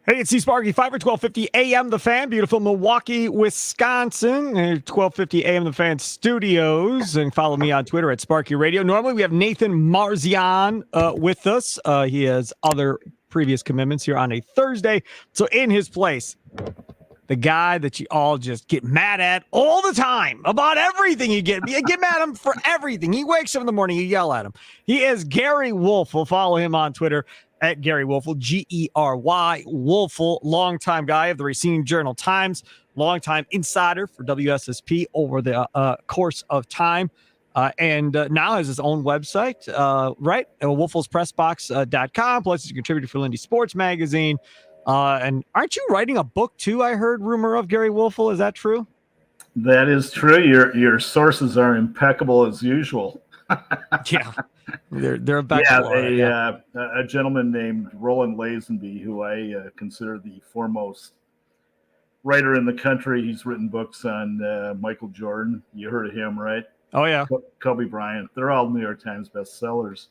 Hey, it's Sparky, Fifer, 1250 AM The Fan, beautiful Milwaukee, Wisconsin, 1250 AM The Fan studios, and follow me on Twitter at Sparky Radio. Normally, we have Nathan Marzian with us. He has other previous commitments here on a Thursday. So in his place, the guy that you all just get mad at all the time about everything you get mad at him for everything. He wakes up in the morning, you yell at him. He is Gery Woelfel. Follow him on Twitter at Gery Woelfel, Gery Woelfel, longtime guy of the Racine Journal-Times, longtime insider for WSSP over the course of time. And now has his own website, right? WoelfelsPressbox.com. Plus, he's a contributor for Lindy Sports Magazine. And aren't you writing a book too? I heard rumor of Gery Woelfel. Is that true? That is true. Your sources are impeccable as usual. Yeah, they're impeccable. Yeah, a gentleman named Roland Lazenby, who I consider the foremost writer in the country. He's written books on Michael Jordan. You heard of him, right? Oh yeah, Kobe Bryant. They're all New York Times bestsellers.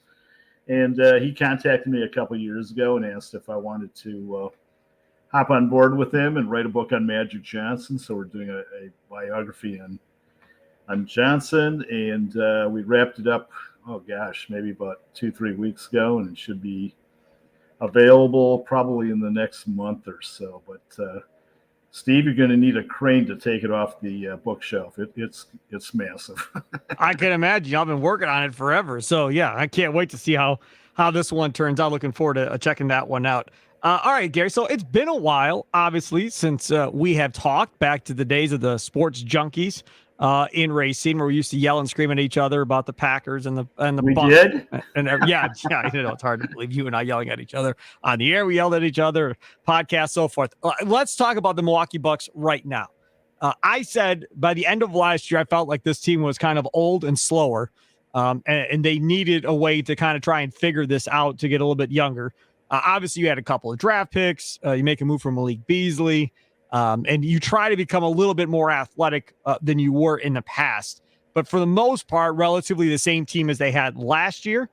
And he contacted me a couple years ago and asked if I wanted to hop on board with him and write a book on Magic Johnson. So we're doing a biography on Johnson, and we wrapped it up, maybe about 2-3 weeks ago, and it should be available probably in the next month or so. But Steve, you're going to need a crane to take it off the bookshelf. It's massive. I can imagine. I've been working on it forever. So, yeah, I can't wait to see how this one turns out. Looking forward to checking that one out. All right, Gery. So it's been a while, obviously, since we have talked, back to the days of the sports junkies in Racine, where we used to yell and scream at each other about the Packers and the we Bucks. Did? And yeah, it's hard to believe you and I yelling at each other on the air. We yelled at each other, podcast, so forth. Let's talk about the Milwaukee Bucks right now. I said by the end of last year, I felt like this team was kind of old and slower, and they needed a way to kind of try and figure this out to get a little bit younger. Obviously, you had a couple of draft picks. You make a move from Malik Beasley, and you try to become a little bit more athletic than you were in the past. But for the most part, relatively the same team as they had last year,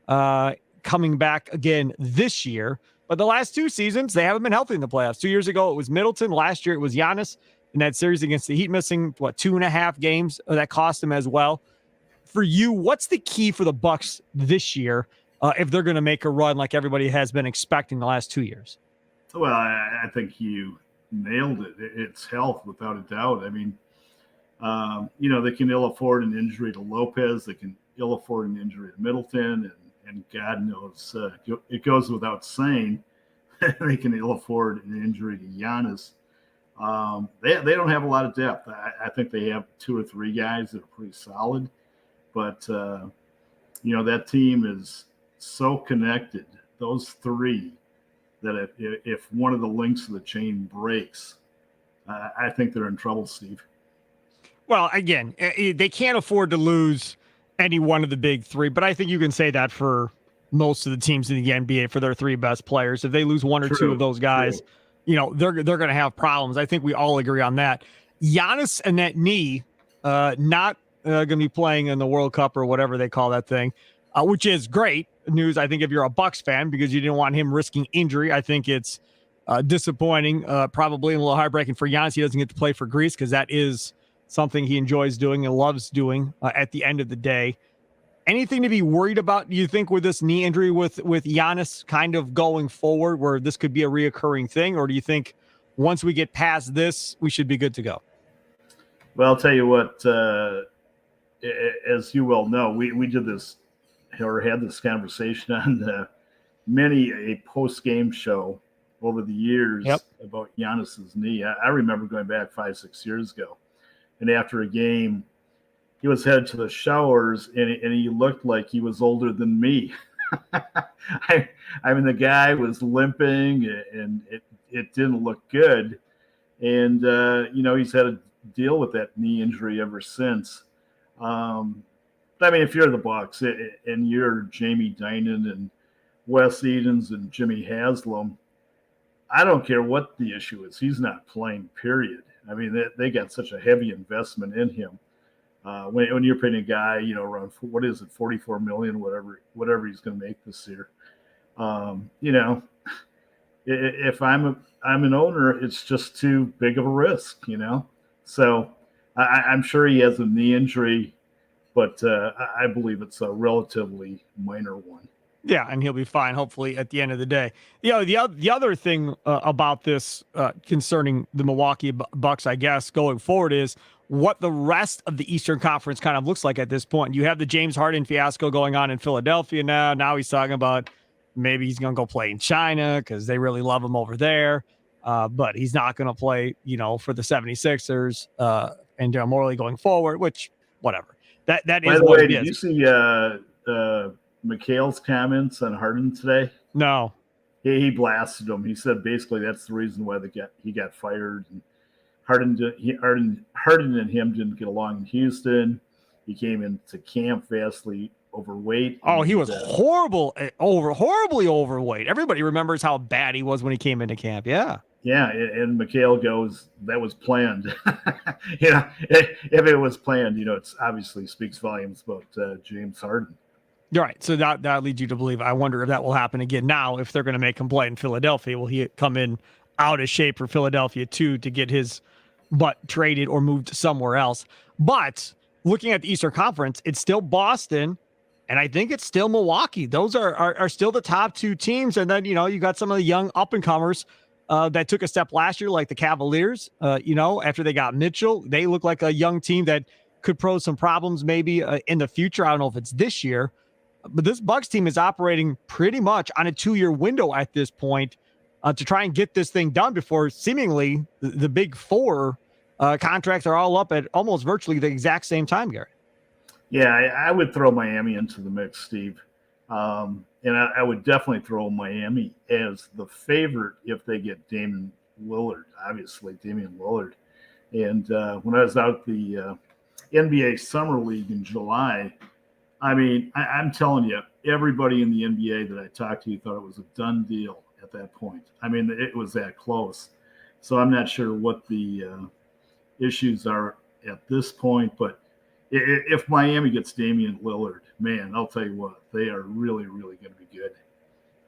coming back again this year. But the last two seasons, they haven't been healthy in the playoffs. 2 years ago, it was Middleton. Last year, it was Giannis in that series against the Heat, missing, 2.5 games. That cost him as well. For you, what's the key for the Bucks this year if they're going to make a run like everybody has been expecting the last 2 years? Well, I think you nailed it. It's health, without a doubt. I mean, they can ill afford an injury to Lopez. They can ill afford an injury to Middleton. And God knows, it goes without saying, they can ill afford an injury to Giannis. They don't have a lot of depth. I think they have 2 or 3 guys that are pretty solid. But, that team is so connected, those 3, that if one of the links of the chain breaks, I think they're in trouble, Steve. Well, again, they can't afford to lose any one of the big 3, but I think you can say that for most of the teams in the NBA for their 3 best players. If they lose 1 or 2 of those guys, they're going to have problems. I think we all agree on that. Giannis and that knee, not going to be playing in the World Cup or whatever they call that thing, which is great news, I think, if you're a Bucks fan, because you didn't want him risking injury. I think it's disappointing, probably a little heartbreaking for Giannis. He doesn't get to play for Greece because that is something he enjoys doing and loves doing at the end of the day. Anything to be worried about, do you think, with this knee injury with Giannis kind of going forward, where this could be a reoccurring thing? Or do you think once we get past this, we should be good to go? Well, I'll tell you what, as you well know, we did this or had this conversation on many a post-game show over the years about Giannis's knee. I remember going back 5-6 years ago, and after a game, he was headed to the showers, and he looked like he was older than me. I mean, the guy was limping, and it didn't look good. And, he's had to deal with that knee injury ever since. But I mean, if you're the Bucks and you're Jamie Dinan and Wes Edens and Jimmy Haslam, I don't care what the issue is. He's not playing, period. I mean, they got such a heavy investment in him. When you're paying a guy, around, what is it, $44 million, whatever he's going to make this year. If I'm an owner, it's just too big of a risk, So I'm sure he has a knee injury, but I believe it's a relatively minor one. Yeah, and he'll be fine, hopefully, at the end of the day. The other thing about this concerning the Milwaukee Bucks, I guess, going forward is what the rest of the Eastern Conference kind of looks like at this point. You have the James Harden fiasco going on in Philadelphia now. Now he's talking about maybe he's going to go play in China because they really love him over there. But he's not going to play, for the 76ers and Morley going forward, which, whatever. That By is the what way, it did is. you see McHale's comments on Harden today? No. He blasted him. He said basically that's the reason why he got fired. And Harden and him didn't get along in Houston. He came into camp vastly overweight. Oh, he was horribly overweight. Everybody remembers how bad he was when he came into camp. Yeah. Yeah, and McHale goes, that was planned. If it was planned, it's obviously speaks volumes about James Harden. You're right. So that leads you to believe. I wonder if that will happen again now. If they're going to make him play in Philadelphia, will he come in out of shape for Philadelphia too to get his butt traded or moved somewhere else? But looking at the Eastern Conference, it's still Boston, and I think it's still Milwaukee. Those are still the top two teams. And then you got some of the young up and comers that took a step last year, like the Cavaliers. After they got Mitchell, they look like a young team that could pose some problems maybe in the future. I don't know if it's this year. But this Bucks team is operating pretty much on a 2-year window at this point to try and get this thing done before seemingly the big four contracts are all up at almost virtually the exact same time, Gery. Yeah, I would throw Miami into the mix, Steve. And I would definitely throw Miami as the favorite if they get Damian Lillard, And when I was out the NBA Summer League in July, I mean, I'm telling you, everybody in the NBA that I talked to thought it was a done deal at that point. I mean, it was that close. So I'm not sure what the issues are at this point. But if Miami gets Damian Lillard, man, I'll tell you what, they are really, really going to be good.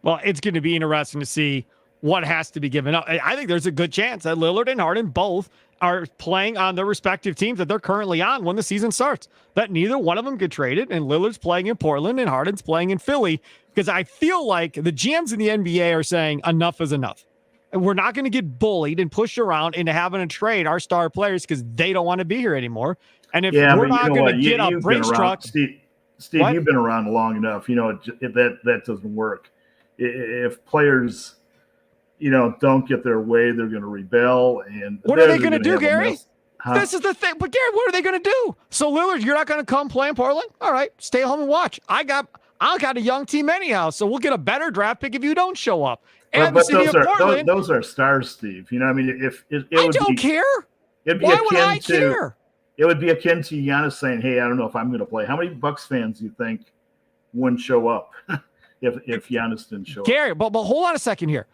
Well, it's going to be interesting to see what has to be given up. I think there's a good chance that Lillard and Harden both are playing on their respective teams that they're currently on when the season starts, that neither one of them get traded, and Lillard's playing in Portland and Harden's playing in Philly, because I feel like the GMs in the NBA are saying enough is enough. And we're not going to get bullied and pushed around into having to trade our star players because they don't want to be here anymore. And if we're not going to get a Brinks truck. Steve, you've been around long enough. That doesn't work. If players don't get their way, they're going to rebel. And what are they going to do, Gery? This is the thing. But Gery, what are they going to do? So Lillard, you're not going to come play in Portland? All right, stay home and watch. I got a young team anyhow, so we'll get a better draft pick if you don't show up. And but those are stars, Steve. I mean, I don't care. Why would I care? It would be akin to Giannis saying, "Hey, I don't know if I'm going to play." How many Bucks fans do you think wouldn't show up if Giannis didn't show up? Gery, but hold on a second here.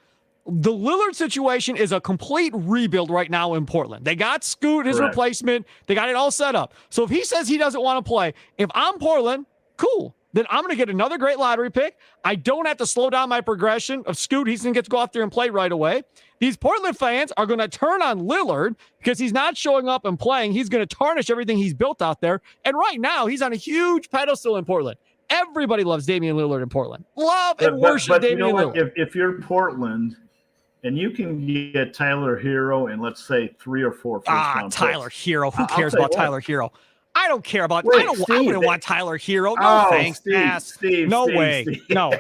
The Lillard situation is a complete rebuild right now in Portland. They got Scoot, his replacement. They got it all set up. So if he says he doesn't want to play, if I'm Portland, cool. Then I'm going to get another great lottery pick. I don't have to slow down my progression of Scoot. He's going to get to go out there and play right away. These Portland fans are going to turn on Lillard because he's not showing up and playing. He's going to tarnish everything he's built out there. And right now, he's on a huge pedestal in Portland. Everybody loves Damian Lillard in Portland. Worship Damian Lillard. If you're Portland, and you can get Tyler Hero and let's say 3 or 4 first-round Tyler picks. Hero. Who cares about Tyler Hero? I don't care about. I wouldn't want Tyler Hero. No thanks, Steve. No way. No.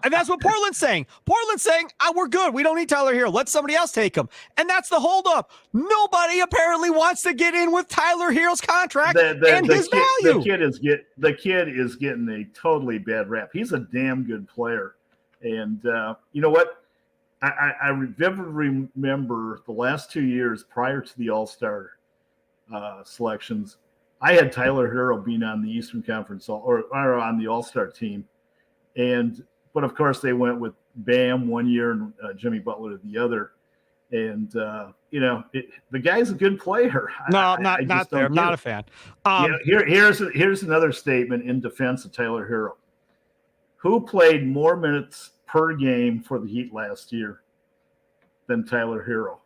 And that's what Portland's saying. Portland's saying, we're good. We don't need Tyler Hero. Let somebody else take him. And that's the holdup. Nobody apparently wants to get in with Tyler Hero's contract and his value. The kid is getting a totally bad rap. He's a damn good player. And you know what? I vividly remember the last 2 years prior to the All-Star selections, I had Tyler Hero being on the Eastern Conference or on the All-Star team. But of course they went with Bam 1 year and Jimmy Butler the other. And, the guy's a good player. No, not there. I'm not a fan. Here's another statement in defense of Tyler Hero. Who played more minutes per game for the Heat last year? than Tyler Hero.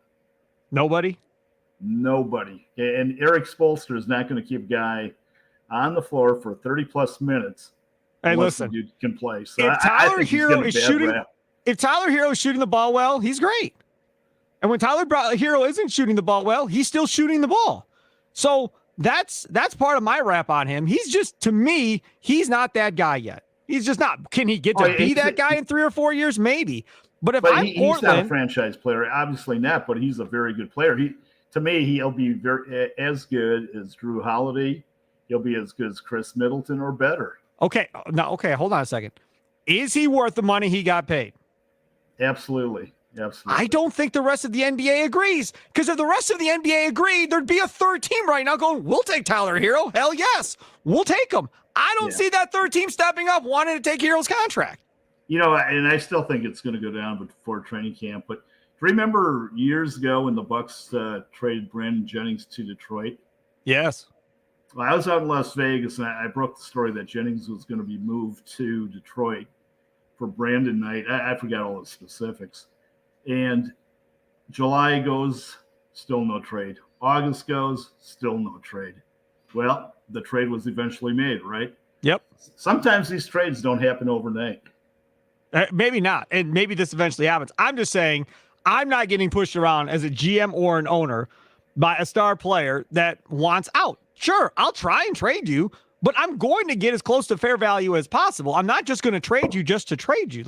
Nobody. And Eric Spoelstra is not going to keep a guy on the floor for 30-plus minutes. Hey, listen, the dude can play. So if Tyler Hero is shooting, rap. if Tyler Hero is shooting the ball well, he's great. And when Tyler Hero isn't shooting the ball well, he's still shooting the ball. So that's part of my rap on him. He's just, to me, he's not that guy yet. He's just not. Can he get to be that guy in 3 or 4 years? Maybe. But if I'm he's Portland, not a franchise player, obviously not. But he's a very good player. To me, he'll be as good as Drew Holiday. He'll be as good as Chris Middleton or better. Okay. Now, hold on a second. Is he worth the money he got paid? Absolutely. I don't think the rest of the NBA agrees, because if the rest of the NBA agreed, there'd be a third team right now going, we'll take Tyler Hero. Hell yes, we'll take him. I don't see that third team stepping up wanting to take Hero's contract. And I still think it's going to go down before training camp. But remember years ago when the Bucks traded Brandon Jennings to Detroit? Yes. Well, I was out in Las Vegas, and I broke the story that Jennings was going to be moved to Detroit for Brandon night. I forgot all the specifics. And July goes, still no trade. August goes, still no trade. Well, the trade was eventually made, right? Yep. Sometimes these trades don't happen overnight. Maybe not. And maybe this eventually happens. I'm just saying I'm not getting pushed around as a GM or an owner by a star player that wants out. Sure, I'll try and trade you, but I'm going to get as close to fair value as possible. I'm not just going to trade you just to trade you.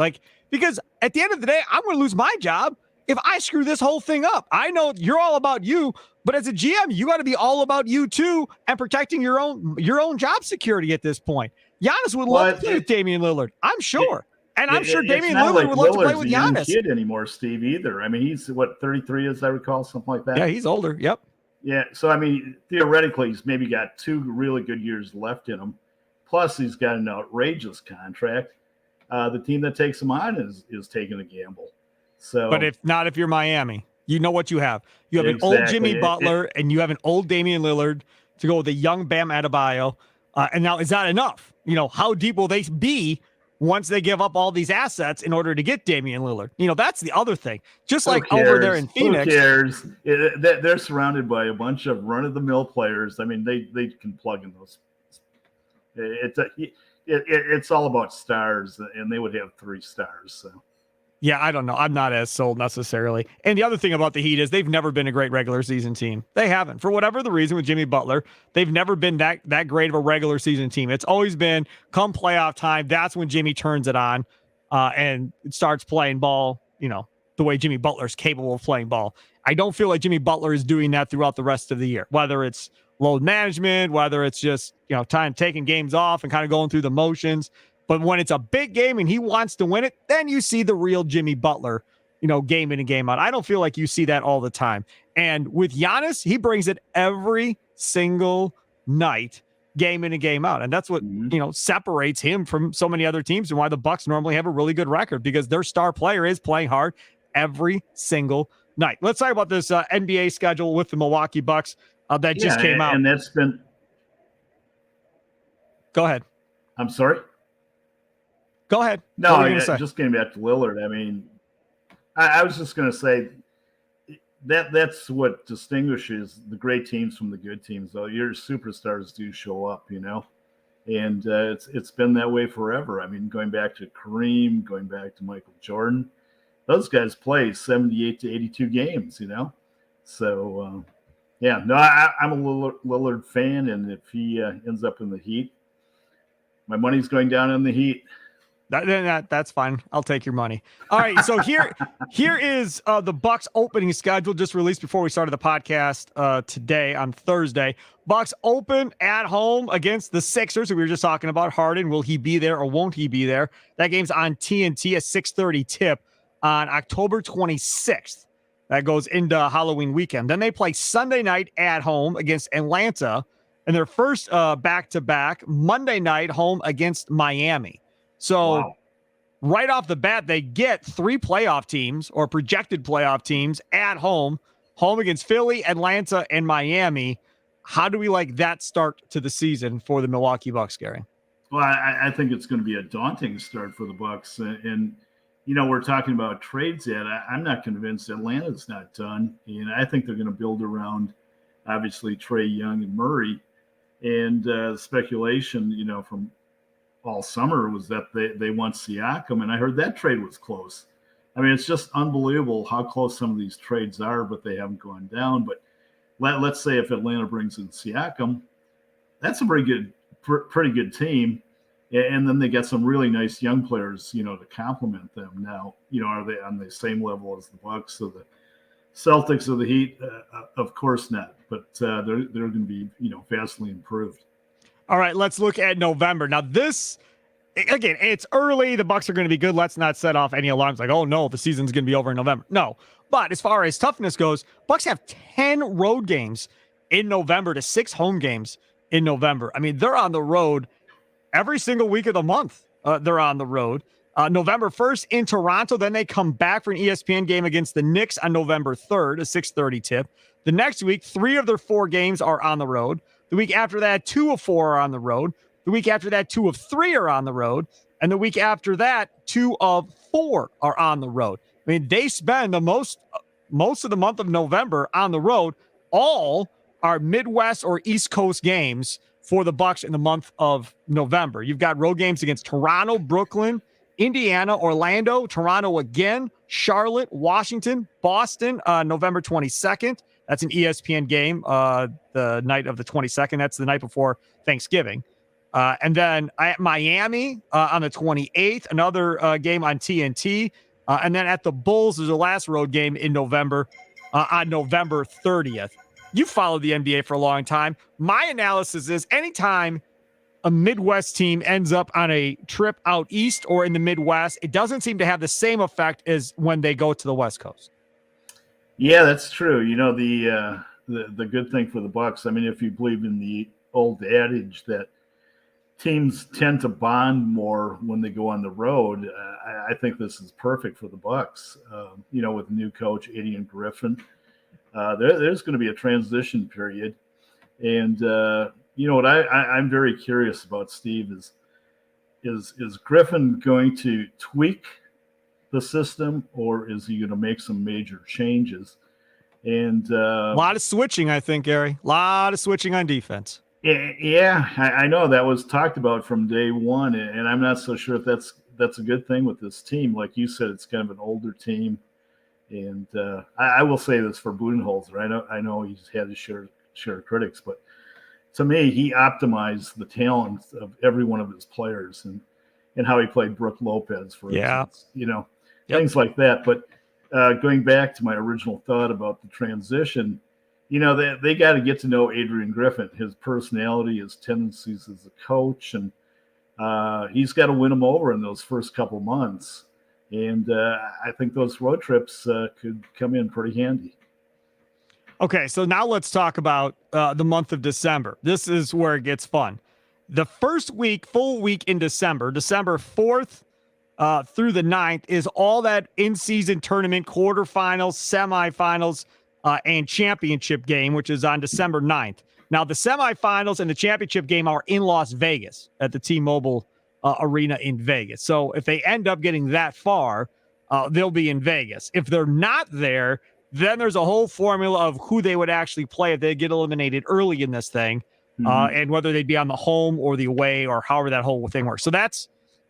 Because at the end of the day, I'm going to lose my job if I screw this whole thing up. I know you're all about you, but as a GM, you got to be all about you too and protecting your own job security at this point. Giannis would love to play with Damian Lillard, I'm sure. And I'm sure Damian Lillard would love to play with Giannis. He's not a kid anymore, Steve, either. I mean, he's, 33 as I recall, something like that? Yeah, he's older. Yep. Yeah, so, I mean, theoretically, he's maybe got 2 really good years left in him. Plus, he's got an outrageous contract. The team that takes him on is taking a gamble. So, but if you're Miami, you know what you have. You have an old Jimmy Butler and you have an old Damian Lillard to go with a young Bam Adebayo. And now, is that enough? How deep will they be once they give up all these assets in order to get Damian Lillard? That's the other thing. Just like over there in Phoenix. Who cares? They're surrounded by a bunch of run-of-the-mill players. I mean, they can plug in those. It's all about stars, and they would have 3 stars. So. Yeah, I don't know. I'm not as sold necessarily. And the other thing about the Heat is they've never been a great regular season team. They haven't. For whatever the reason with Jimmy Butler, they've never been that great of a regular season team. It's always been come playoff time, that's when Jimmy turns it on and starts playing ball, the way Jimmy Butler's capable of playing ball. I don't feel like Jimmy Butler is doing that throughout the rest of the year, whether it's load management, whether it's just, time taking games off and kind of going through the motions. But when it's a big game and he wants to win it, then you see the real Jimmy Butler, game in and game out. I don't feel like you see that all the time. And with Giannis, he brings it every single night, game in and game out. And that's what, separates him from so many other teams and why the Bucks normally have a really good record, because their star player is playing hard every single night. Let's talk about this NBA schedule with the Milwaukee Bucks that just came out. And that's been. Go ahead. I'm sorry. Go ahead. No, just getting back to Lillard. I mean, I was just going to say that's what distinguishes the great teams from the good teams, though. Your superstars do show up, and it's been that way forever. I mean, going back to Kareem, going back to Michael Jordan, those guys play 78 to 82 games, So, I'm a Lillard fan, and if he ends up in the Heat, my money's going down in the Heat. That's fine. I'll take your money. All right. So here is the Bucks opening schedule just released before we started the podcast today on Thursday. Bucks open at home against the Sixers, who we were just talking about. Harden, will he be there or won't he be there? That game's on TNT, a 6:30 tip on October 26th. That goes into Halloween weekend. Then they play Sunday night at home against Atlanta, and their first back-to-back Monday night home against Miami. So right off the bat, they get 3 playoff teams or projected playoff teams at home against Philly, Atlanta, and Miami. How do we like that start to the season for the Milwaukee Bucks, Gery? Well, I think it's going to be a daunting start for the Bucks. And we're talking about trades yet. I'm not convinced Atlanta's not done. And I think they're going to build around, obviously, Trae Young and Murray. And speculation, from all summer was that they want Siakam. And I heard that trade was close. I mean, it's just unbelievable how close some of these trades are, but they haven't gone down. But let's say if Atlanta brings in Siakam, that's a pretty good team. And then they get some really nice young players, to complement them. Now, are they on the same level as the Bucks or the Celtics or the Heat? Of course not. But they're going to be, vastly improved. All right, let's look at November. Now, this, again, it's early. The Bucks are going to be good. Let's not set off any alarms like, oh, no, the season's going to be over in November. No. But as far as toughness goes, Bucks have 10 road games in November to 6 home games in November. I mean, they're on the road every single week of the month. They're on the road. November 1st in Toronto. Then they come back for an ESPN game against the Knicks on November 3rd, a 6:30 tip. The next week, 3 of their 4 games are on the road. The week after that, 2 of 4 are on the road. The week after that, 2 of 3 are on the road. And the week after that, 2 of 4 are on the road. I mean, they spend the most of the month of November on the road. All are Midwest or East Coast games for the Bucks in the month of November. You've got road games against Toronto, Brooklyn, Indiana, Orlando, Toronto again, Charlotte, Washington, Boston, November 22nd. That's an ESPN game, the night of the 22nd. That's the night before Thanksgiving. And then at Miami on the 28th, another game on TNT. And then at the Bulls is the last road game in November on November 30th. You followed the NBA for a long time. My analysis is anytime a Midwest team ends up on a trip out east or in the Midwest, it doesn't seem to have the same effect as when they go to the West Coast. Yeah, that's true. The good thing for the Bucks, I mean, if you believe in the old adage that teams tend to bond more when they go on the road, I think this is perfect for the Bucks. With the new coach, Adrian Griffin. There's going to be a transition period. And, what I'm very curious about, Steve, is Griffin going to tweak the system or is he going to make some major changes? And a lot of switching, I think, Gery. A lot of switching on defense. Yeah, I know that was talked about from day one. And I'm not so sure if that's a good thing with this team. Like you said, it's kind of an older team. And I will say this for Budenholzer. I know he's had his share of critics, but to me, he optimized the talent of every one of his players and how he played Brook Lopez, for instance. Things like that. But going back to my original thought about the transition, they got to get to know Adrian Griffin, his personality, his tendencies as a coach, and he's got to win them over in those first couple months. And I think those road trips could come in pretty handy. Okay, so now let's talk about the month of December. This is where it gets fun. The first full week in December 4th through the 9th, is all that in-season tournament quarterfinals, semifinals, and championship game, which is on December 9th. Now, the semifinals and the championship game are in Las Vegas at the T-Mobile Arena in Vegas. So if they end up getting that far, they'll be in Vegas. If they're not there, then there's a whole formula of who they would actually play if they get eliminated early in this thing, and whether they'd be on the home or the away or however that whole thing works. So I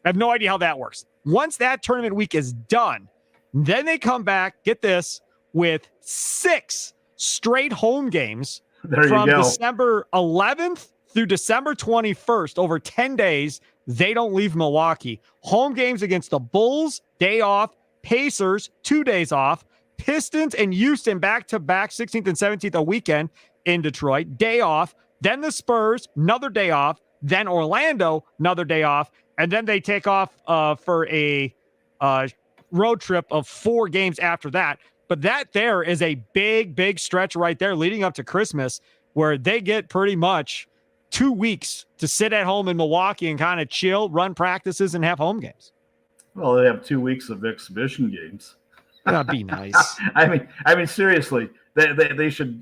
have no idea how that works. Once that tournament week is done, then they come back, get this, with 6 straight home games from December 11th through December 21st, over 10 days. They don't leave Milwaukee. Home games against the Bulls, day off. Pacers, 2 days off. Pistons and Houston back-to-back, 16th and 17th, a weekend in Detroit, day off. Then the Spurs, another day off. Then Orlando, another day off. And then they take off for a road trip of 4 games after that. But that there is a big, big stretch right there leading up to Christmas where they get pretty much 2 weeks to sit at home in Milwaukee and kind of chill, run practices, and have home games. Well, they have 2 weeks of exhibition games. That'd be nice. I mean, seriously, they should,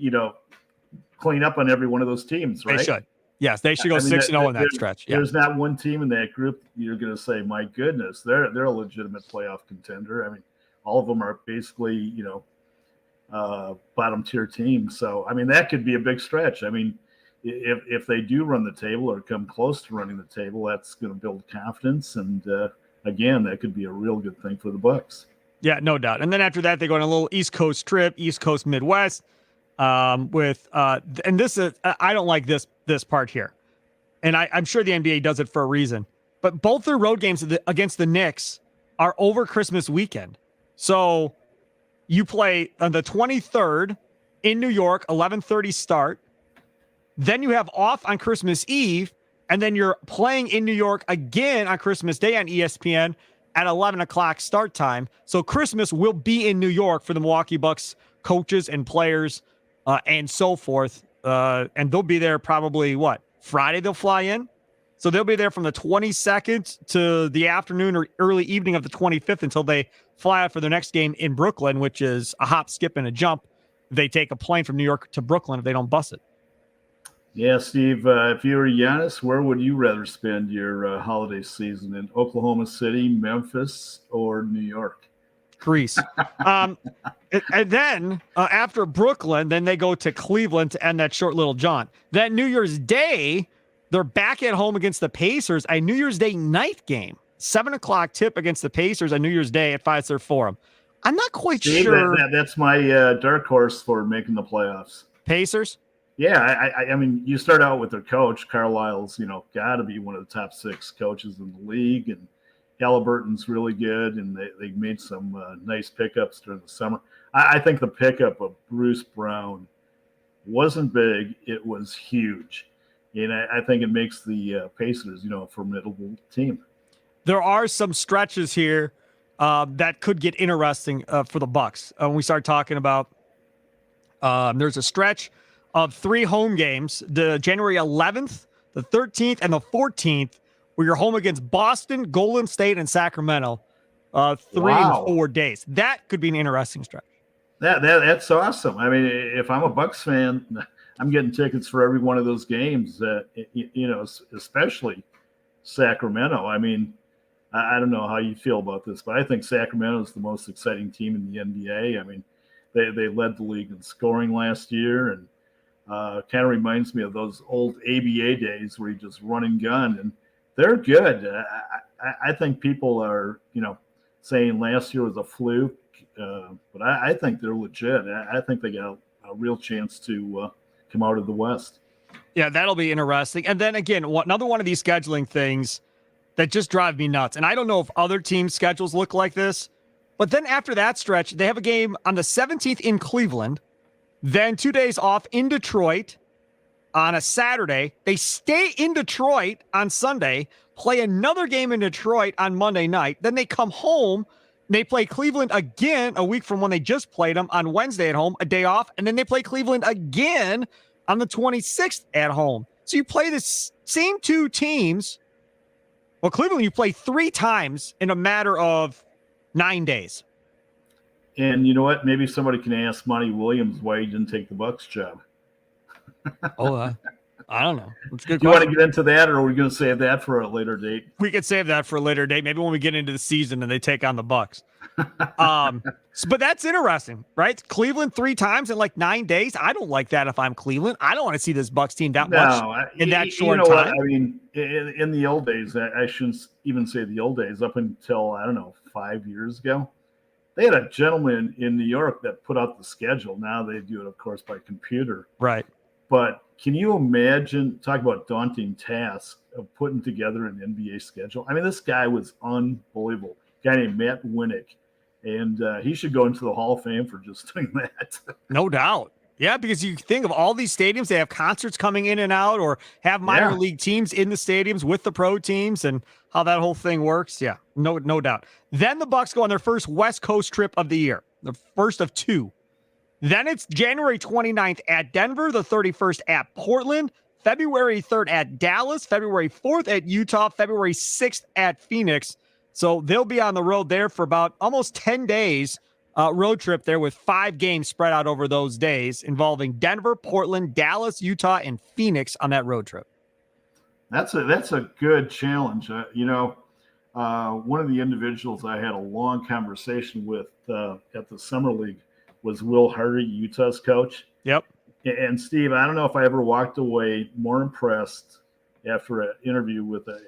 clean up on every one of those teams, right? They should. Yes, they should go 6-0 in that stretch. Yeah. There's not one team in that group you're going to say, my goodness, they're a legitimate playoff contender. I mean, all of them are basically, bottom tier teams. So, I mean, that could be a big stretch. I mean, if they do run the table or come close to running the table, that's going to build confidence. And again, that could be a real good thing for the Bucks. Yeah, no doubt. And then after that, they go on a little East Coast trip, East Coast Midwest. And this is, I don't like this part here. And I'm sure the NBA does it for a reason. But both their road games against the Knicks are over Christmas weekend. So you play on the 23rd in New York, 11:30 start. Then you have off on Christmas Eve, and then you're playing in New York again on Christmas Day on ESPN at 11 o'clock start time. So Christmas will be in New York for the Milwaukee Bucks coaches and players and so forth. And they'll be there probably, Friday they'll fly in? So they'll be there from the 22nd to the afternoon or early evening of the 25th until they fly out for their next game in Brooklyn, which is a hop, skip, and a jump. They take a plane from New York to Brooklyn if they don't bust it. Yeah, Steve, if you were Giannis, where would you rather spend your holiday season, in Oklahoma City, Memphis, or New York? Greece. And then after Brooklyn, then they go to Cleveland to end that short little jaunt. Then New Year's Day, they're back at home against the Pacers, a New Year's Day night game. 7 o'clock tip against the Pacers on New Year's Day at Fifer Forum. I'm not quite sure. That's my dark horse for making the playoffs. Pacers? Yeah, I mean, you start out with their coach. Carlisle's, got to be one of the top 6 coaches in the league, and Halliburton's really good, and they made some nice pickups during the summer. I think the pickup of Bruce Brown wasn't big; it was huge, and I think it makes the Pacers, a formidable team. There are some stretches here that could get interesting for the Bucks. When we start talking about, there's a stretch of 3 home games, the January 11th, the 13th, and the 14th, where you're home against Boston, Golden State, and Sacramento, 3 and 4 days. That could be an interesting stretch. That's awesome. I mean, if I'm a Bucks fan, I'm getting tickets for every one of those games, especially Sacramento. I mean, I don't know how you feel about this, but I think Sacramento is the most exciting team in the NBA. I mean, they led the league in scoring last year, and kind of reminds me of those old ABA days where you just run and gun, and they're good. I think people are, saying last year was a fluke, but I think they're legit. I think they got a real chance to come out of the West. Yeah, that'll be interesting. And then again, another one of these scheduling things that just drive me nuts. And I don't know if other teams' schedules look like this, but then after that stretch, they have a game on the 17th in Cleveland, then 2 days off in Detroit on a Saturday. They stay in Detroit on Sunday, play another game in Detroit on Monday night. Then they come home. They play Cleveland again a week from when they just played them on Wednesday at home, a day off. And then they play Cleveland again on the 26th at home. So you play the same 2 teams. Well, Cleveland, you play 3 times in a matter of 9 days. And you know what? Maybe somebody can ask Monty Williams why he didn't take the Bucks job. I don't know. That's a good question. Do you want to get into that, or are we going to save that for a later date? We could save that for a later date. Maybe when we get into the season and they take on the Bucks. But that's interesting, right? Cleveland 3 times in like 9 days. I don't like that if I'm Cleveland. I don't want to see this Bucks team that much in that short time. What? I mean, in the old days, I shouldn't even say the old days, up until, 5 years ago, they had a gentleman in New York that put out the schedule. Now they do it, of course, by computer. Right. But can you imagine, talk about daunting task of putting together an NBA schedule? I mean, this guy was unbelievable. A guy named Matt Winnick. And he should go into the Hall of Fame for just doing that. No doubt. Yeah, because you think of all these stadiums, they have concerts coming in and out, or have minor league teams in the stadiums with the pro teams, and how that whole thing works. Yeah, no doubt. Then the Bucks go on their first West Coast trip of the year, the first of 2. Then it's January 29th at Denver, the 31st at Portland, February 3rd at Dallas, February 4th at Utah, February 6th at Phoenix. So they'll be on the road there for about almost 10 days. Road trip there with 5 games spread out over those days involving Denver, Portland, Dallas, Utah, and Phoenix on that road trip. That's a good challenge. One of the individuals I had a long conversation with at the summer league was Will Hardy, Utah's coach. Yep. And Steve, I don't know if I ever walked away more impressed after an interview with a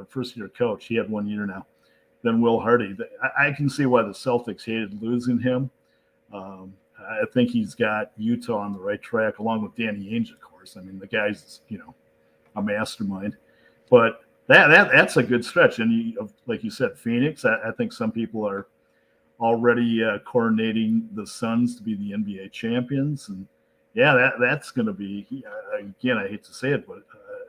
first year coach. He had 1 year now, than Will Hardy. I can see why the Celtics hated losing him. I think he's got Utah on the right track, along with Danny Ainge, of course. I mean, the guy's a mastermind. But that's a good stretch. And like you said, Phoenix. I think some people are already coordinating the Suns to be the NBA champions, and that's going to be again. I hate to say it, but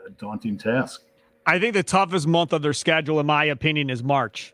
a daunting task. I think the toughest month of their schedule, in my opinion, is March.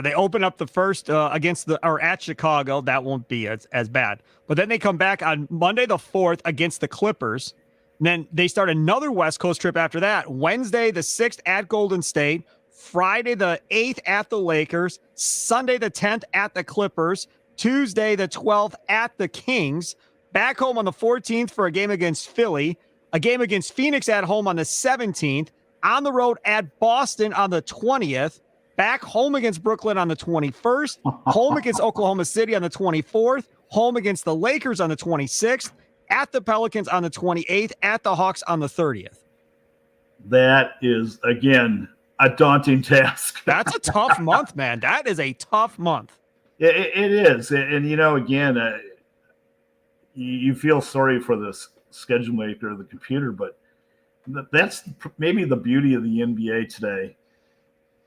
They open up the first at Chicago. That won't be as bad. But then they come back on Monday the 4th against the Clippers. And then they start another West Coast trip after that. Wednesday the 6th at Golden State. Friday the 8th at the Lakers. Sunday the 10th at the Clippers. Tuesday the 12th at the Kings. Back home on the 14th for a game against Philly. A game against Phoenix at home on the 17th. On the road at Boston on the 20th. Back home against Brooklyn on the 21st. Home against Oklahoma City on the 24th. Home against the Lakers on the 26th. At the Pelicans on the 28th. At the Hawks on the 30th. That is, again, a daunting task. That's a tough month, man. That is a tough month. It is. And, again, you feel sorry for the schedule maker, the computer, but that's maybe the beauty of the NBA today.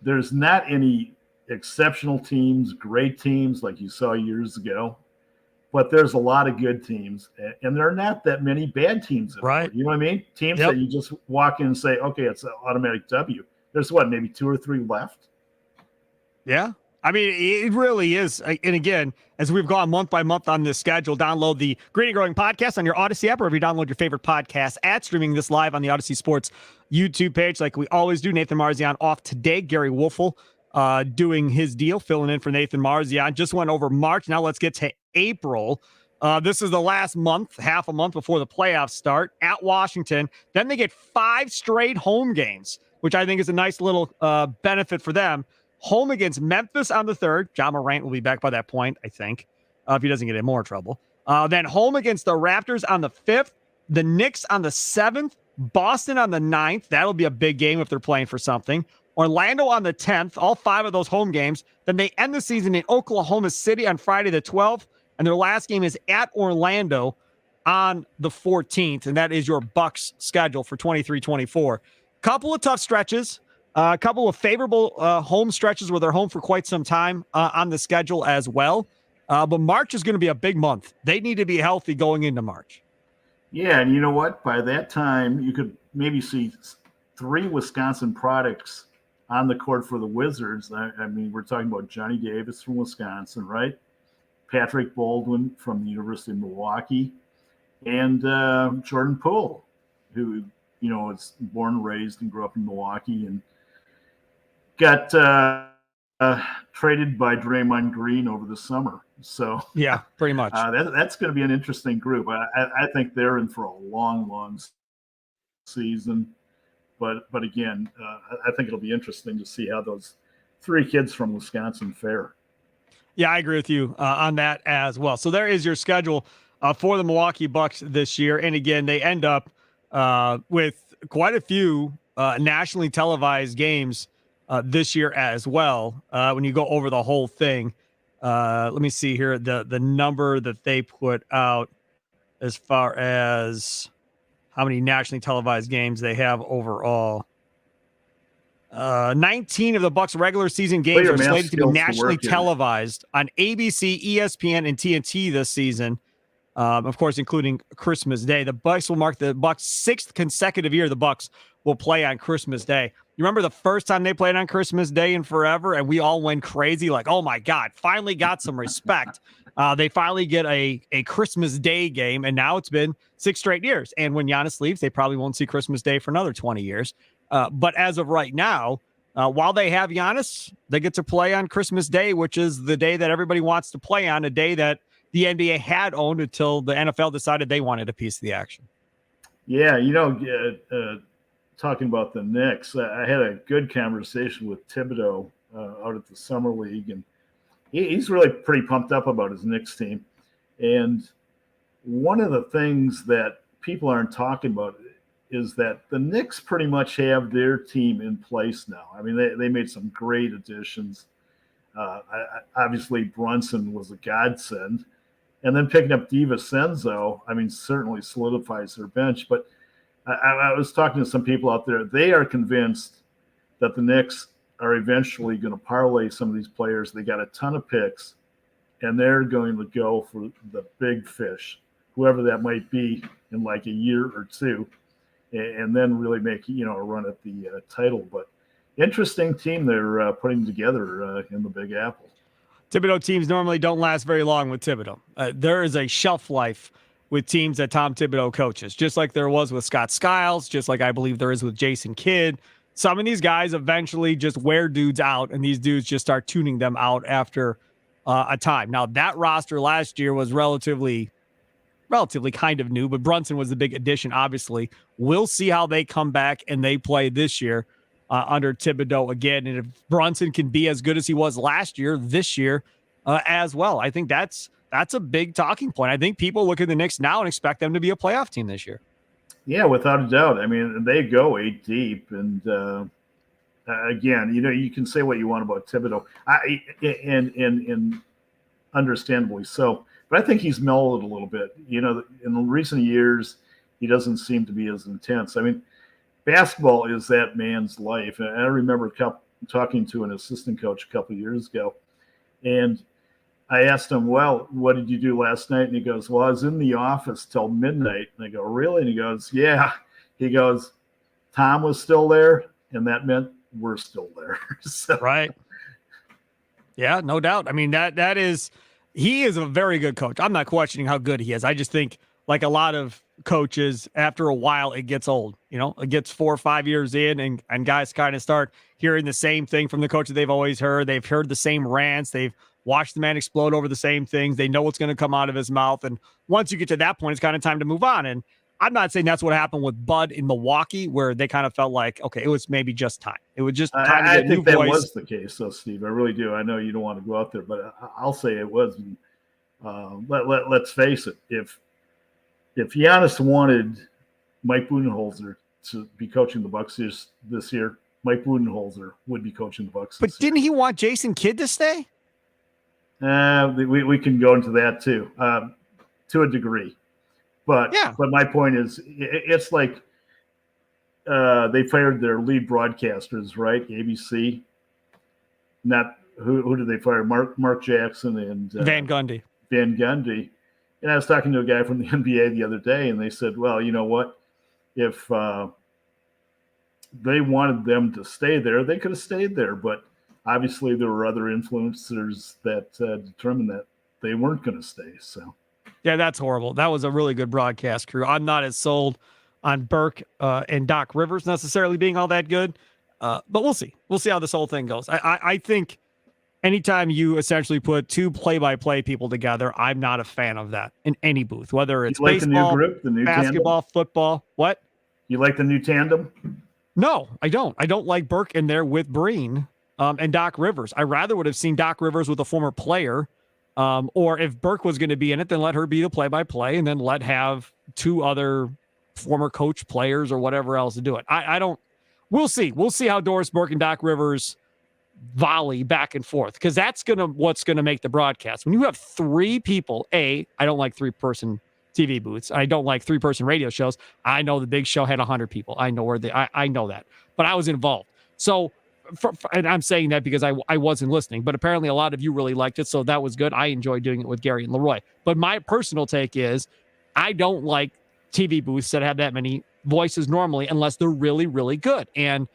There's not any exceptional teams, great teams like you saw years ago, but there's a lot of good teams, and there are not that many bad teams. Right. You know what I mean? Teams that you just walk in and say, okay, it's an automatic W. There's maybe 2 or 3 left? Yeah. I mean, it really is. And again, as we've gone month by month on this schedule, download the Green and Growing podcast on your Odyssey app, or if you download your favorite podcast app, streaming this live on the Odyssey Sports YouTube page like we always do. Nathan Marzian off today. Gery Woelfel doing his deal, filling in for Nathan Marzian. Just went over March. Now let's get to April. This is the last month, half a month before the playoffs start at Washington. Then they get 5 straight home games, which I think is a nice little benefit for them. Home against Memphis on the 3rd. John Morant will be back by that point, I think, if he doesn't get in more trouble. Then home against the Raptors on the 5th. The Knicks on the 7th. Boston on the 9th. That'll be a big game if they're playing for something. Orlando on the 10th. All 5 of those home games. Then they end the season in Oklahoma City on Friday the 12th. And their last game is at Orlando on the 14th. And that is your Bucks schedule for 23-24. Couple of tough stretches. A couple of favorable home stretches where they're home for quite some time on the schedule as well. But March is going to be a big month. They need to be healthy going into March. Yeah, and you know what? By that time, you could maybe see 3 Wisconsin products on the court for the Wizards. I mean, we're talking about Johnny Davis from Wisconsin, right? Patrick Baldwin from the University of Milwaukee, and Jordan Poole, who, is born and raised and grew up in Milwaukee and got traded by Draymond Green over the summer. So yeah, pretty much. That's going to be an interesting group. I think they're in for a long, long season. But again, I think it'll be interesting to see how those 3 kids from Wisconsin fare. Yeah, I agree with you on that as well. So there is your schedule for the Milwaukee Bucks this year. And again, they end up with quite a few nationally televised games this year as well. When you go over the whole thing, let me see here the number that they put out as far as how many nationally televised games they have overall. 19 of the Bucks regular season games are slated to be nationally televised on ABC, ESPN, and TNT this season. Of course, including Christmas Day. The Bucks will mark the Bucks' 6th consecutive year the Bucks will play on Christmas Day. You remember the first time they played on Christmas Day in forever, and we all went crazy, like, oh my God, finally got some respect. They finally get a Christmas Day game, and now it's been 6 straight years. And when Giannis leaves, they probably won't see Christmas Day for another 20 years. But as of right now, while they have Giannis, they get to play on Christmas Day, which is the day that everybody wants to play on, a day that the NBA had owned until the NFL decided they wanted a piece of the action. Yeah, talking about the Knicks, I had a good conversation with Thibodeau out at the Summer League, and he's really pretty pumped up about his Knicks team. And one of the things that people aren't talking about is that the Knicks pretty much have their team in place now. I mean, they made some great additions. Obviously, Brunson was a godsend. And then picking up DiVincenzo, I mean, certainly solidifies their bench. But I was talking to some people out there. They are convinced that the Knicks are eventually going to parlay some of these players. They got a ton of picks, and they're going to go for the big fish, whoever that might be, in like a year or two, and then really make a run at the title. But interesting team they're putting together in the Big Apple. Thibodeau teams normally don't last very long with Thibodeau. There is a shelf life with teams that Tom Thibodeau coaches, just like there was with Scott Skiles, just like I believe there is with Jason Kidd. Some of these guys eventually just wear dudes out, and these dudes just start tuning them out after a time. Now, that roster last year was relatively kind of new, but Brunson was the big addition, obviously. We'll see how they come back and they play this year under Thibodeau again. And if Brunson can be as good as he was last year, this year as well, I think that's a big talking point. I think people look at the Knicks now and expect them to be a playoff team this year. Yeah, without a doubt. I mean, they go 8 deep. And again, you can say what you want about Thibodeau, and understandably so. But I think he's mellowed a little bit. In recent years, he doesn't seem to be as intense. I mean, basketball is that man's life. And I remember talking to an assistant coach a couple of years ago, and I asked him, well, what did you do last night? And he goes, well, I was in the office till midnight. And I go, really? And he goes, yeah. He goes, Tom was still there, and that meant we're still there. So. Right. Yeah, no doubt. I mean, he is a very good coach. I'm not questioning how good he is. I just think, like a lot of coaches, after a while, it gets old. It gets 4 or 5 years in, and guys kind of start hearing the same thing from the coach that they've always heard. They've heard the same rants. They've watched the man explode over the same things. They know what's going to come out of his mouth. And once you get to that point, it's kind of time to move on. And I'm not saying that's what happened with Bud in Milwaukee, where they kind of felt like, okay, it was maybe just time. It was just time to get a new voice. I think that was the case, though, Steve. I really do. I know you don't want to go out there, but I'll say it was. Let's face it. If Giannis wanted Mike Budenholzer to be coaching the Bucks this year, Mike Budenholzer would be coaching the Bucks. But didn't he want Jason Kidd to stay? We can go into that too, to a degree. But my point is, it's like they fired their lead broadcasters, right? ABC. Not who did they fire? Mark Jackson and Van Gundy. Van Gundy. And I was talking to a guy from the NBA the other day, and they said, well, you know what? If they wanted them to stay there, they could have stayed there. But obviously there were other influencers that determined that they weren't going to stay. So, yeah, that's horrible. That was a really good broadcast crew. I'm not as sold on Burke and Doc Rivers necessarily being all that good, but we'll see. We'll see how this whole thing goes. I think anytime you essentially put 2 play-by-play people together, I'm not a fan of that in any booth, whether it's baseball, the new group, the new basketball, tandem? Football. What? You like the new tandem? No, I don't. I don't like Burke in there with Breen and Doc Rivers. I rather would have seen Doc Rivers with a former player, or if Burke was going to be in it, then let her be the play-by-play, and then let have 2 other former coach players or whatever else to do it. I don't. We'll see. We'll see how Doris Burke and Doc Rivers volley back and forth, because that's what's gonna make the broadcast. When you have 3 people, I don't like 3-person TV booths. I don't like 3-person radio shows. I know the Big Show had 100 people. I know I know that, but I was involved. So, and I'm saying that because I wasn't listening, but apparently a lot of you really liked it, so that was good. I enjoyed doing it with Gery and Leroy. But my personal take is, I don't like TV booths that have that many voices normally, unless they're really, really good. And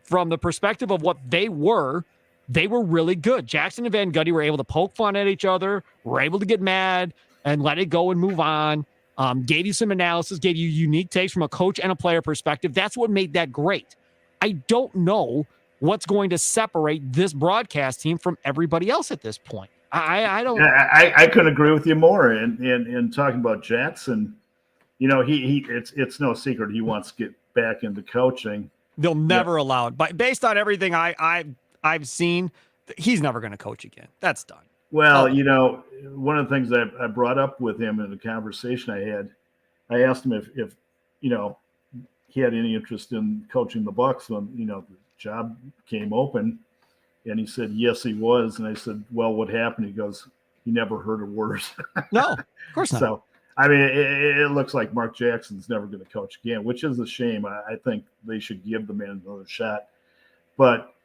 from the perspective of what they were really good. Jackson and Van Gundy were able to poke fun at each other, were able to get mad and let it go and move on. Gave you some analysis, gave you unique takes from a coach and a player perspective. That's what made that great. I don't know what's going to separate this broadcast team from everybody else at this point. I don't. I couldn't agree with you more. And talking about Jackson, it's no secret he wants to get back into coaching. They'll never allow it. But based on everything I've seen, he's never going to coach again. That's done. Well, one of the things I brought up with him in a conversation I asked him if he had any interest in coaching the Bucks when, the job came open. And he said, yes, he was. And I said, well, what happened? He goes, he never heard a word. No, of course not. So, I mean, it looks like Mark Jackson's never going to coach again, which is a shame. I think they should give the man another shot. But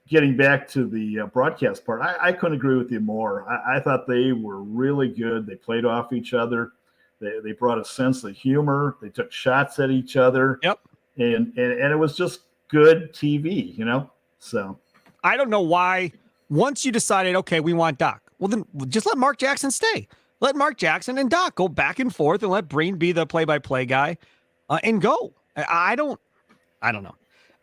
getting back to the broadcast part, I couldn't agree with you more. I thought they were really good. They played off each other. They brought a sense of humor. They took shots at each other. Yep. And it was just good TV, So I don't know why. Once you decided, okay, we want Doc, well, then just let Mark Jackson stay. Let Mark Jackson and Doc go back and forth and let Breen be the play-by-play guy and go. I don't know.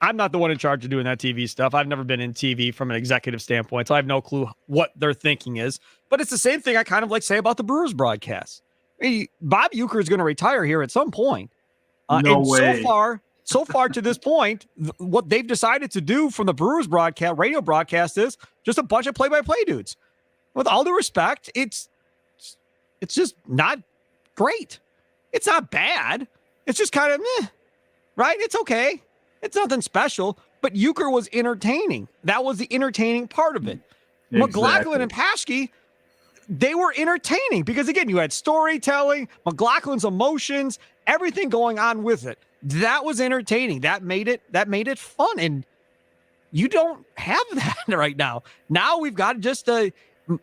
I'm not the one in charge of doing that TV stuff. I've never been in TV from an executive standpoint, so I have no clue what their thinking is. But it's the same thing I kind of say about the Brewers broadcast. Bob Uecker is going to retire here at some point. No way. So far to this point, what they've decided to do from the Brewers radio broadcast is just a bunch of play-by-play dudes. With all due respect, it's just not great. It's not bad. It's just kind of meh, right? It's okay. It's nothing special, but Uecker was entertaining. That was the entertaining part of it. Exactly. McLaughlin and Paschke, they were entertaining because, again, you had storytelling, McLaughlin's emotions, everything going on with it. That was entertaining. That made it fun, and you don't have that right now. Now we've got just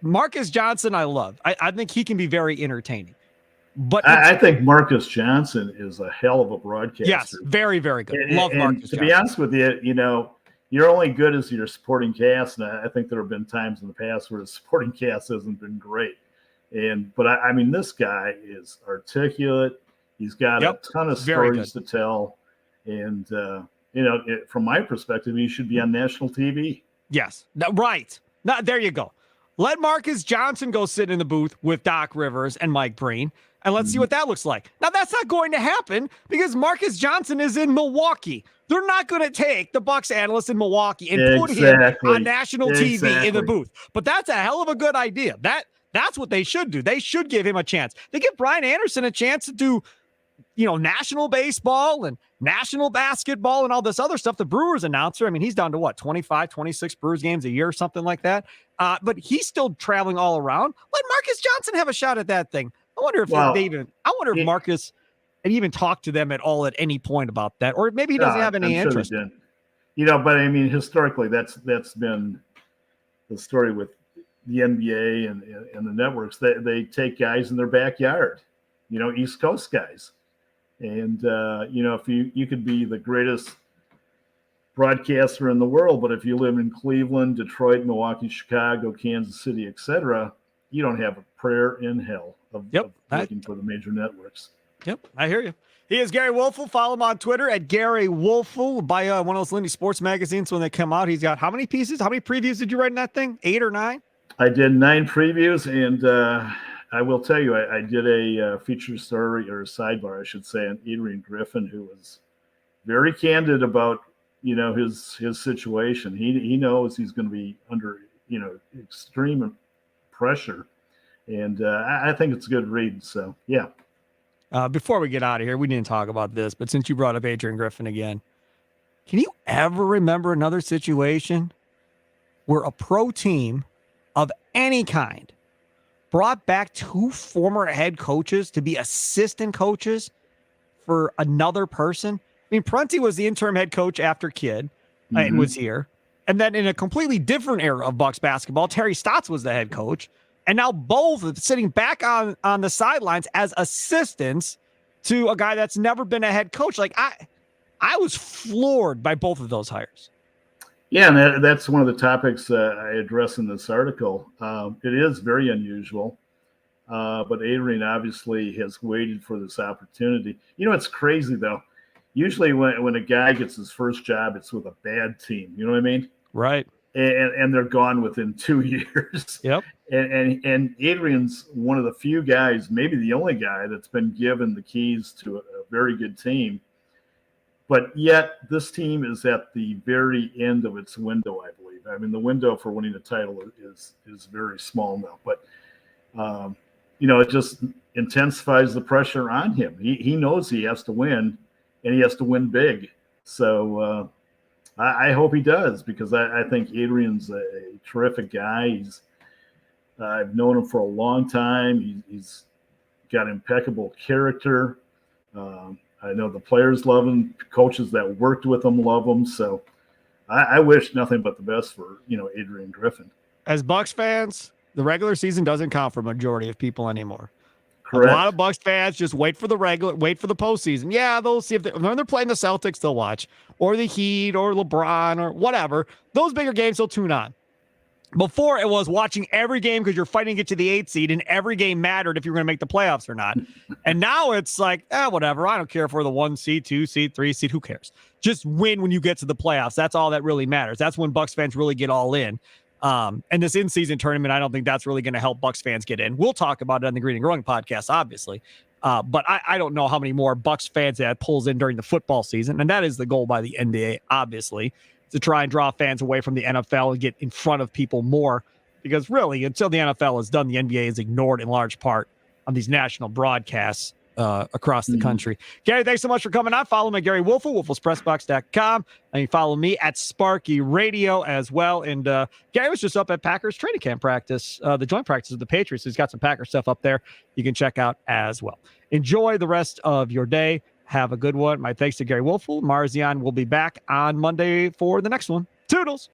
Marcus Johnson. I love. I think he can be very entertaining. But I think Marcus Johnson is a hell of a broadcaster. Yes, very, very good. Love Marcus Johnson. To be honest with you, you're only good as your supporting cast, and I think there have been times in the past where the supporting cast hasn't been great. But I mean, this guy is articulate. He's got a ton of stories to tell, and from my perspective, he should be on national TV. Yes, right. Now, there you go. Let Marcus Johnson go sit in the booth with Doc Rivers and Mike Breen, and let's see what that looks like. Now, that's not going to happen because Marcus Johnson is in Milwaukee. They're not going to take the Bucks analyst in Milwaukee and put him on national TV in the booth. But that's a hell of a good idea. That's what they should do. They should give him a chance. They give Brian Anderson a chance to do, national baseball and national basketball and all this other stuff. The Brewers announcer, I mean, he's down to 25, 26 Brewers games a year, something like that. But he's still traveling all around. Let Marcus Johnson have a shot at that thing. I wonder if if Marcus had even talked to them at all at any point about that, or maybe he doesn't have any interest. But I mean, historically, that's been the story with the NBA and the networks. They take guys in their backyard, East Coast guys. And, if you could be the greatest broadcaster in the world, but if you live in Cleveland, Detroit, Milwaukee, Chicago, Kansas City, etc., you don't have a prayer in hell of working for the major networks. Yep, I hear you. He is Gery Woelfel. Follow him on Twitter at Gery Woelfel. Buy one of those Lindy sports magazines when they come out. He's got how many pieces? How many previews did you write in that thing? 8 or 9? I did 9 previews, and I will tell you, I did a feature story, or a sidebar, I should say, on Adrian Griffin, who was very candid about, his situation. He knows he's going to be under, extreme pressure. And I think it's a good read. So, yeah. Before we get out of here, we didn't talk about this, but since you brought up Adrian Griffin again, can you ever remember another situation where a pro team of any kind brought back 2 former head coaches to be assistant coaches for another person? I mean, Prunty was the interim head coach after Kidd and was here. And then in a completely different era of Bucks basketball, Terry Stotts was the head coach. And now both sitting back on the sidelines as assistants to a guy that's never been a head coach. Like, I was floored by both of those hires. Yeah, and that's one of the topics I address in this article. It is very unusual, but Adrian obviously has waited for this opportunity. It's crazy, though. Usually when a guy gets his first job, it's with a bad team. You know what I mean? Right. And they're gone within 2 years. Yep. And Adrian's one of the few guys, maybe the only guy, that's been given the keys to a very good team. But yet this team is at the very end of its window, I believe. I mean, the window for winning the title is very small now. But, it just intensifies the pressure on him. He knows he has to win, and he has to win big. So I hope he does, because I think Adrian's a terrific guy. I've known him for a long time. He's got impeccable character. I know the players love him. Coaches that worked with him love him. So I wish nothing but the best for, Adrian Griffin. As Bucks fans, the regular season doesn't count for a majority of people anymore. Correct. A lot of Bucks fans just wait for the postseason. Yeah, they'll see when they're playing the Celtics, they'll watch, or the Heat, or LeBron, or whatever. Those bigger games, they'll tune on. Before, it was watching every game because you're fighting to get to the 8th seed, and every game mattered if you're going to make the playoffs or not. And now it's like, whatever. I don't care if we're the 1 seed, 2 seed, 3 seed. Who cares? Just win when you get to the playoffs. That's all that really matters. That's when Bucks fans really get all in. And this in-season tournament, I don't think that's really going to help Bucks fans get in. We'll talk about it on the Green and Growing podcast, obviously. But I don't know how many more Bucks fans that pulls in during the football season. And that is the goal by the NBA, obviously, to try and draw fans away from the NFL and get in front of people more. Because really, until the NFL is done, the NBA is ignored in large part on these national broadcasts across the country. Gery, thanks so much for coming on. Follow me at Gery Woelfel, WoelfelsPressBox.com. And you follow me at Sparky Radio as well. And Gery was just up at Packers training camp practice, the joint practice of the Patriots. He's got some Packer stuff up there you can check out as well. Enjoy the rest of your day. Have a good one. My thanks to Gery Woelfel. Marzion will be back on Monday for the next one. Toodles.